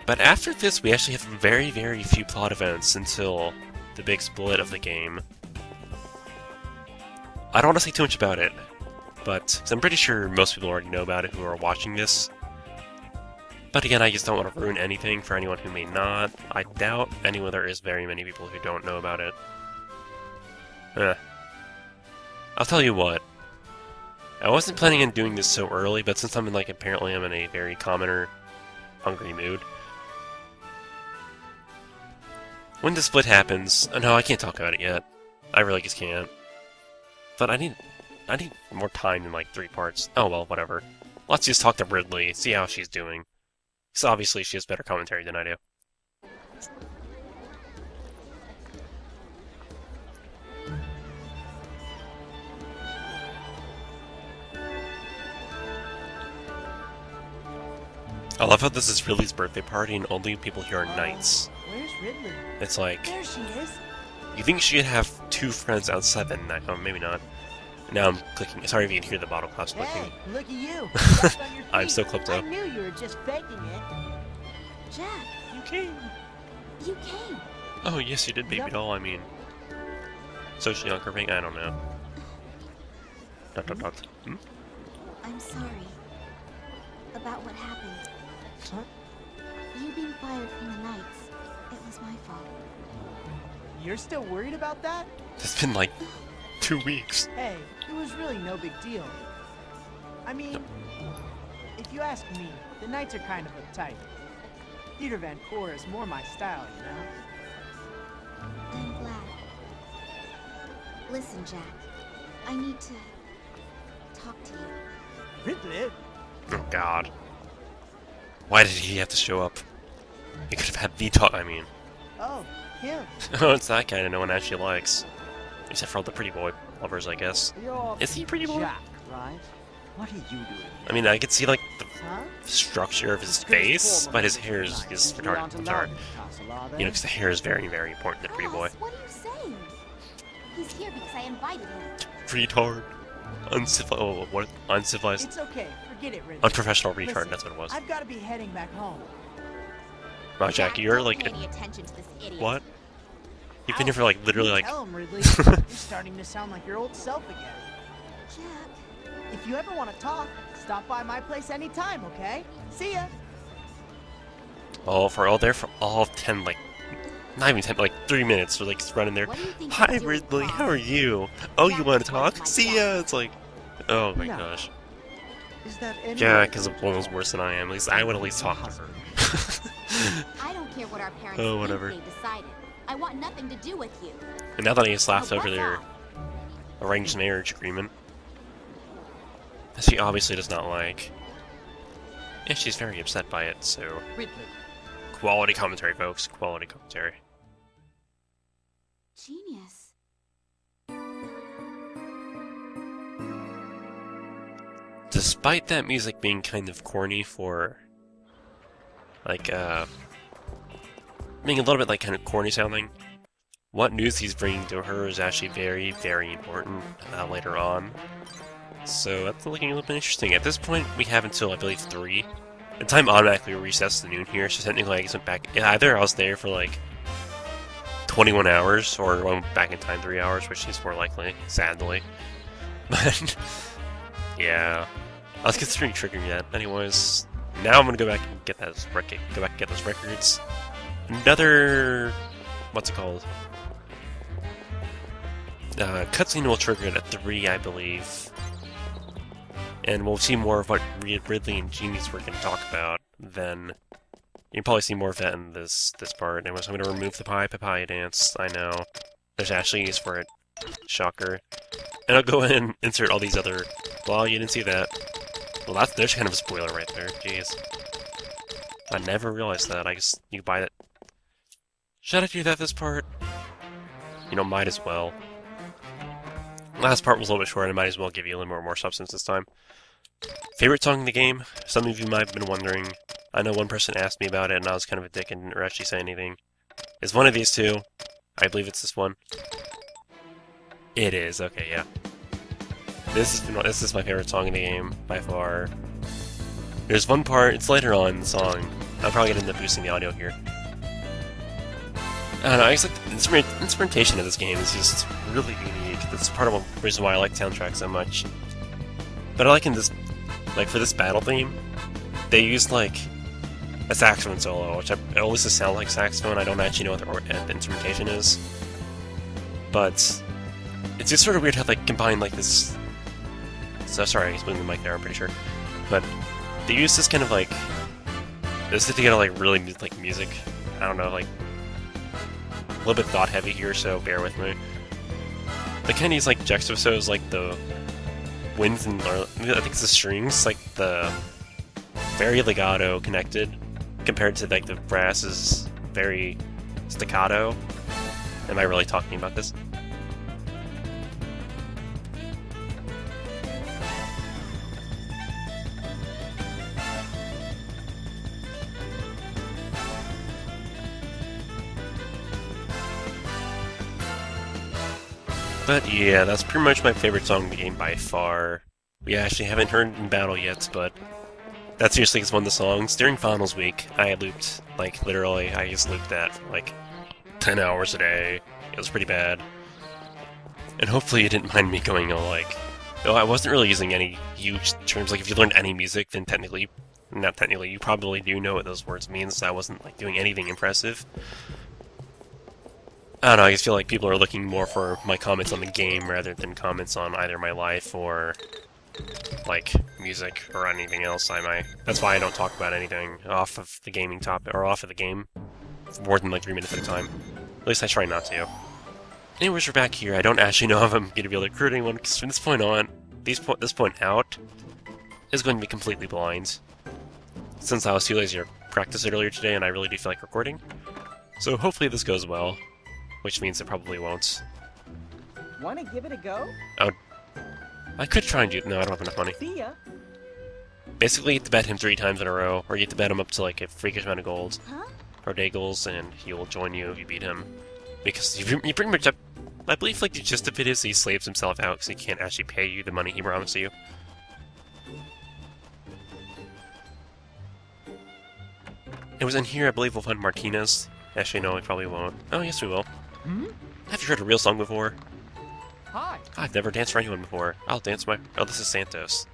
But after this, we actually have very, very few plot events until the big split of the game. I don't want to say too much about it, but 'cause I'm pretty sure most people already know about it who are watching this. But again, I just don't want to ruin anything for anyone who may not. I doubt anyone there is very many people who don't know about it. I'll tell you what. I wasn't planning on doing this so early, but since apparently I'm in a very commoner, hungry mood. When the split happens, no, I can't talk about it yet. I really just can't. But I need more time than 3 parts. Oh well, whatever. Let's just talk to Ridley, see how she's doing. Because obviously she has better commentary than I do. I love how this is Ridley's birthday party and only people here are knights. Where's Ridley? It's like... There she is. You think she'd have 2 friends outside the night? Oh, maybe not. Now I'm clicking. Sorry if you can hear the bottle claps clicking. Hey, look at you. Back on your I'm feet. so clipped I up. knew you were just faking it. Jack, You came. you came. Oh, yes, you did, baby Yep. doll. I mean... Socially uncurving? I don't know. Dot dot dot. Hmm? I'm sorry about what happened. Huh? You being fired from the Knights. It was my fault. You're still worried about that? It's been 2 weeks. Hey, it was really no big deal. I mean, if you ask me, the Knights are kind of uptight. Peter Van Core is more my style, you know? I'm glad. Listen, Jack. I need to talk to you. Ridley? Oh, God. Why did he have to show up? He could have had the talk. I mean... Oh, him. Oh, it's that guy that no one actually likes. Except for all the pretty boy lovers, I guess. You're Is he a pretty boy? Jack, right? What are you doing here? I mean, I could see, the Huh? structure of his face, but his hair is retarded. I'm sorry. You know, because the hair is very, very important to pretty boy. Alice, what are you saying? He's here because I invited him. Retard. What? Uncivilized? It's okay. Forget it, Ridley. Unprofessional retard, Listen, that's what it was. I've got to be heading back home. Wow, Jack, you're don't like... pay any attention to this idiot. What? You've been here for literally Tell him, Ridley. You're starting to sound like your old self again. Jack, If you ever want to talk, stop by my place anytime, okay? See ya. Oh, for all there for all of 10, not even 10, 3 minutes, we're just running there. what do you think Hi, you're doing, Ridley, boss? how are you? Oh, you Jack want to is one of talk? my See ya! best. It's oh my No. gosh. Is that any Jack is a woman's worse than I am. At least I would at least talk to her. I don't care what our parents Oh, think whatever. they decided. I want nothing to do with you. And now that he just Now, laughed over what's their up? arranged marriage agreement, that she obviously does not like. Yeah, she's very upset by it, so... Ridley. Quality commentary, folks. Quality commentary. Genius. Despite that music being kind of corny for... being a little bit kind of corny sounding, what news he's bringing to her is actually very, very important later on. So that's looking a little bit interesting. At this point, we have until, I believe, 3. The time automatically resets to noon here, so technically I guess went back... Either I was there for, 21 hours, or I went back in time 3 hours, which is more likely, sadly. But, yeah. I was considering triggering that. Anyways, now I'm gonna go back and get those records. Another... what's it called? Cutscene will trigger it at 3, I believe. And we'll see more of what Ridley and Jeannie's were going to talk about. Then you'll probably see more of that in this part. Anyways, I'm going to remove the papaya dance. I know. There's actually use for it. Shocker. And I'll go ahead and insert all these other... Well, you didn't see that. Well, there's kind of a spoiler right there. Jeez. I never realized that. I guess you buy it. Should I do that this part? You know, might as well. Last part was a little bit short, I might as well give you a little more substance this time. Favorite song in the game? Some of you might have been wondering. I know one person asked me about it, and I was kind of a dick and didn't actually say anything. It's one of these two. I believe it's this one. It is, okay, yeah. This is my favorite song in the game, by far. There's one part, it's later on in the song. I'm probably gonna end up boosting the audio here. I don't know, I guess like the instrumentation of this game is just really unique. That's part of the reason why I like the soundtrack so much. But I like in this, like for this battle theme, they used like a saxophone solo, which it always just sounds like saxophone. I don't actually know what the instrumentation is. But it's just sort of weird how they combine like this. So sorry, he's moving the mic there, I'm pretty sure. But they use this kind of like this to get like really like music. I don't know, like a little bit thought heavy here, so bear with me. They kind of use like juxtapose like the winds and I think it's the strings, like the very legato connected compared to like the brass is very staccato. Am I really talking about this? But yeah, that's pretty much my favorite song in the game by far. We actually haven't heard it in battle yet, but that seriously is one of the songs. During finals week, I looped, like literally, I just looped that for like 10 hours a day. It was pretty bad. And hopefully you didn't mind me going all like... Though I wasn't really using any huge terms, like if you learned any music, then technically, not technically, you probably do know what those words mean, so I wasn't like doing anything impressive. I don't know, I just feel like people are looking more for my comments on the game rather than comments on either my life or, like, music or anything else I might. That's why I don't talk about anything off of the gaming topic, or off of the game, for more than like 3 minutes at a time. At least I try not to. Anyways, we're back here. I don't actually know if I'm going to be able to recruit anyone, because from this point on, this point out, is going to be completely blind. Since I was too lazy to practice it earlier today, and I really do feel like recording. So hopefully this goes well. Which means it probably won't. Wanna give it a go? Oh, I could try and do. No, I don't have enough money. See ya. Basically, you have to bet him 3 times in a row, or you have to bet him up to like a freakish amount of gold, Huh? or day goals, and he will join you if you beat him. Because you pretty much have, I believe like the gist of it is he slaves himself out because he can't actually pay you the money he promised you. It was in here, I believe we'll find Martinez. Actually, no, we probably won't. Oh, yes, we will. Hmm? Have you heard a real song before? Hi. I've never danced for anyone before. I'll dance my... Oh, this is Santos.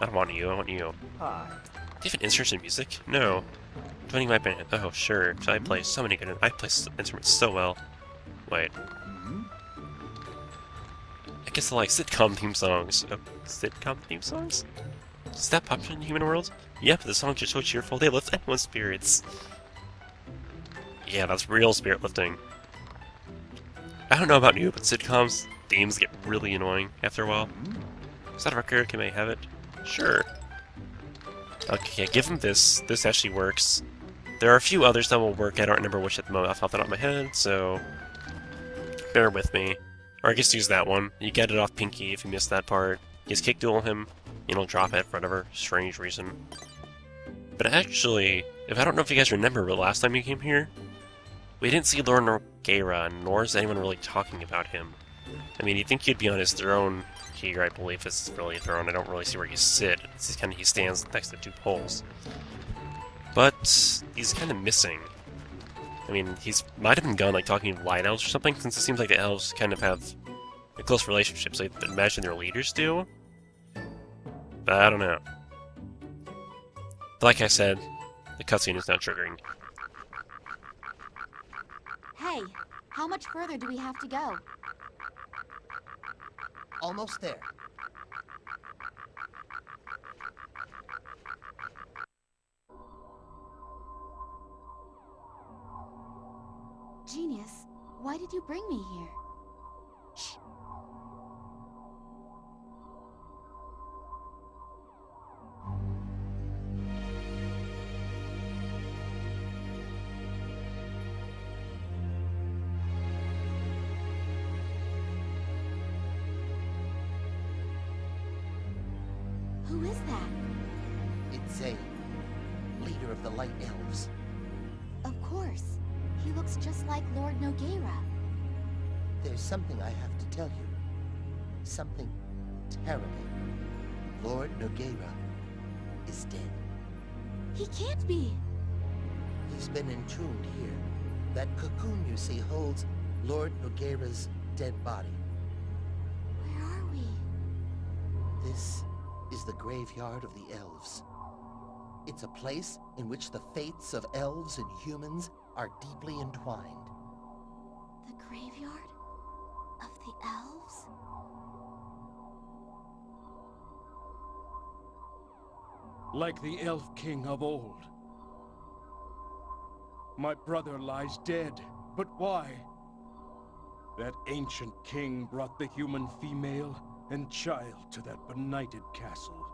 I don't want you, I want you. Hi. Do you have an interest in music? No. Joining my band. Oh, sure. I play so many good... I play instruments so well. Wait. Hmm? I guess I like sitcom theme songs. Oh, sitcom theme songs? Is that popular in the human world? Yep, the songs are so cheerful, they lift anyone's spirits. Yeah, that's real spirit lifting. I don't know about you, but sitcoms themes get really annoying after a while. Is that a record? Can I have it? Sure. Okay, yeah, give him this. This actually works. There are a few others that will work. I don't remember which at the moment off the top of my head, so bear with me. Or I guess use that one. You get it off Pinky if you missed that part. You just kick duel him, you don't drop it for whatever strange reason. But actually, if I don't know if you guys remember, but last time you came here, we didn't see Lord Nogueira, nor is anyone really talking about him. I mean, you'd think he'd be on his throne here, I believe it's really a throne. I don't really see where you sit. It's just kind of, he stands next to 2 poles. But he's kind of missing. I mean, he's might have been gone, like, talking to light elves or something, since it seems like the elves kind of have a close relationship, so I imagine their leaders do? But I don't know. But like I said, the cutscene is not triggering. Hey, how much further do we have to go? Almost there. Genius, why did you bring me here? Shh. Who is that? It's a leader of the Light Elves. Of course. He looks just like Lord Nogueira. There's something I have to tell you. Something terrible. Lord Nogueira is dead. He can't be. He's been entombed here. That cocoon you see holds Lord Nogueira's dead body. Where are we? This is the graveyard of the elves. It's a place in which the fates of elves and humans are deeply entwined. The graveyard of the elves? Like the Elf King of old. My brother lies dead, but why? That ancient king brought the human female and child to that benighted castle.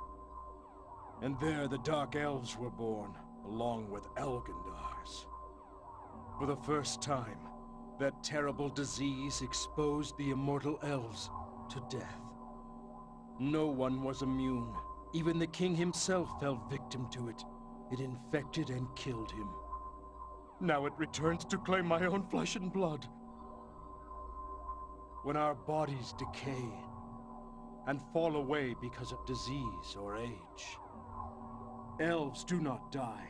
And there the Dark Elves were born, along with Algendars. For the first time, that terrible disease exposed the immortal elves to death. No one was immune. Even the king himself fell victim to it. It infected and killed him. Now it returns to claim my own flesh and blood. When our bodies decay and fall away because of disease or age, elves do not die.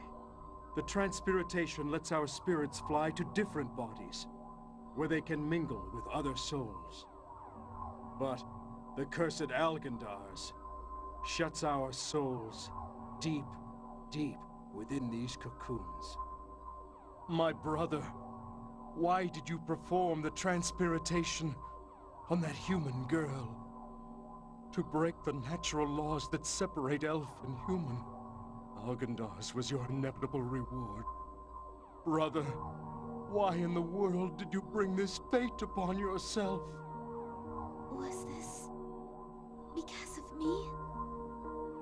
The transpiration lets our spirits fly to different bodies, where they can mingle with other souls. But the cursed Algendars shuts our souls deep, deep within these cocoons. My brother, why did you perform the transpiration on that human girl? To break the natural laws that separate elf and human. Algendars was your inevitable reward. Brother, why in the world did you bring this fate upon yourself? Was this because of me?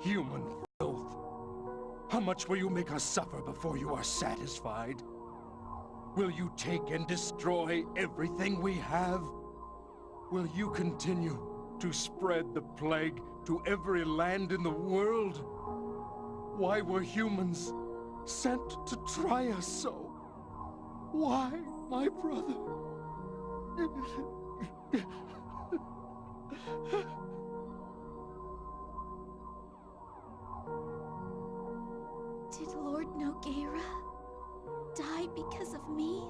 Human filth. How much will you make us suffer before you are satisfied? Will you take and destroy everything we have? Will you continue to spread the plague to every land in the world? Why were humans sent to try us so? Why, my brother? Did Lord Nogueira die because of me?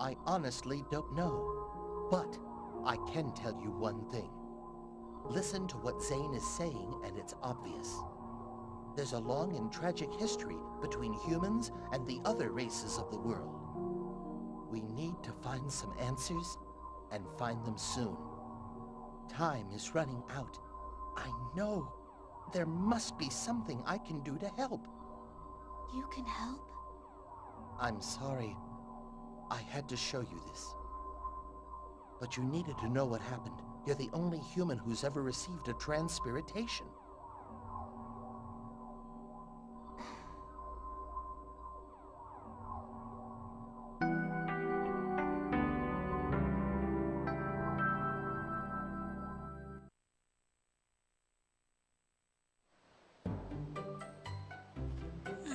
I honestly don't know, but I can tell you one thing. Listen to what Zane is saying, and it's obvious. There's a long and tragic history between humans and the other races of the world. We need to find some answers, and find them soon. Time is running out. I know. There must be something I can do to help. You can help? I'm sorry. I had to show you this. But you needed to know what happened. You're the only human who's ever received a transpiration.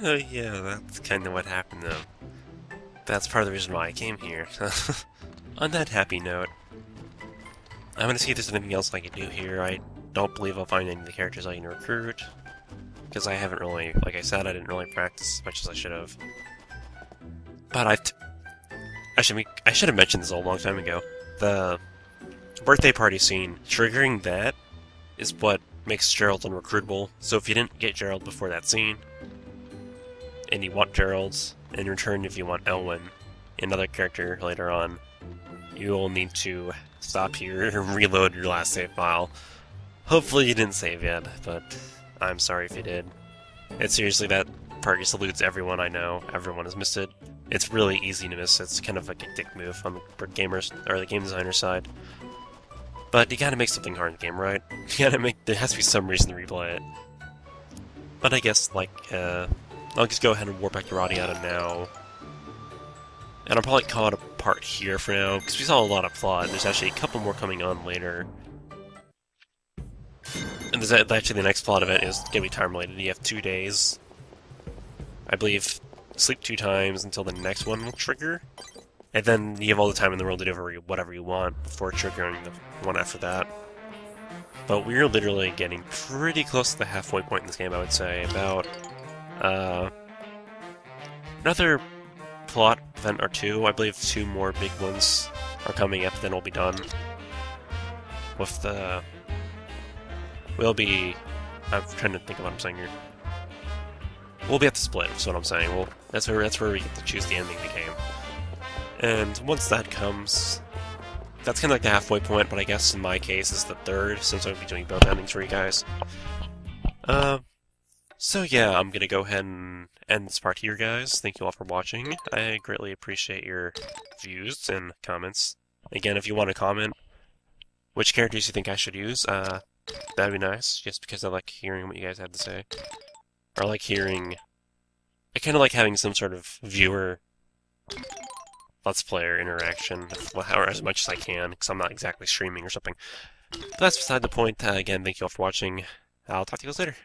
Oh yeah, that's kind of what happened though. That's part of the reason why I came here. On that happy note, I'm gonna see if there's anything else I can do here. I don't believe I'll find any of the characters I can recruit, because I haven't really, like I said, I didn't really practice as much as I should have. But I should have mentioned this a long time ago. The birthday party scene, triggering that is what makes Gerald unrecruitable. So if you didn't get Gerald before that scene, and you want Gerald's, in return if you want Elwyn, another character later on, you will need to stop here and reload your last save file. Hopefully you didn't save yet, but I'm sorry if you did. It's seriously, that part just eludes everyone I know. Everyone has missed it. It's really easy to miss. It's kind of like a dick move on the gamers or the game designer side. But you gotta make something hard in the game, right? There has to be some reason to replay it. But I guess, like, I'll just go ahead and warp back to Radiata now. And I'll probably call it a part here for now, because we saw a lot of plot. There's actually a couple more coming on later. And there's actually the next plot event is going to be time related. You have 2 days. I believe sleep 2 times until the next one will trigger. And then you have all the time in the world to do whatever you want before triggering the one after that. But we're literally getting pretty close to the halfway point in this game, I would say. About Another plot event or two. I believe 2 more big ones are coming up, then we'll be done. With the... We'll be... I'm trying to think of what I'm saying here. We'll be at the split, is what I'm saying. That's where we get to choose the ending of the game. And once that comes... That's kind of like the halfway point, but I guess in my case is the 3rd, since I'll be doing both endings for you guys. So yeah, I'm gonna go ahead and end this part here, guys. Thank you all for watching. I greatly appreciate your views and comments. Again, if you want to comment which characters you think I should use, that'd be nice, just because I like hearing what you guys have to say. Or I like hearing... I kind of like having some sort of viewer Let's Player interaction, or as much as I can, because I'm not exactly streaming or something. But that's beside the point. Again, thank you all for watching. I'll talk to you guys later.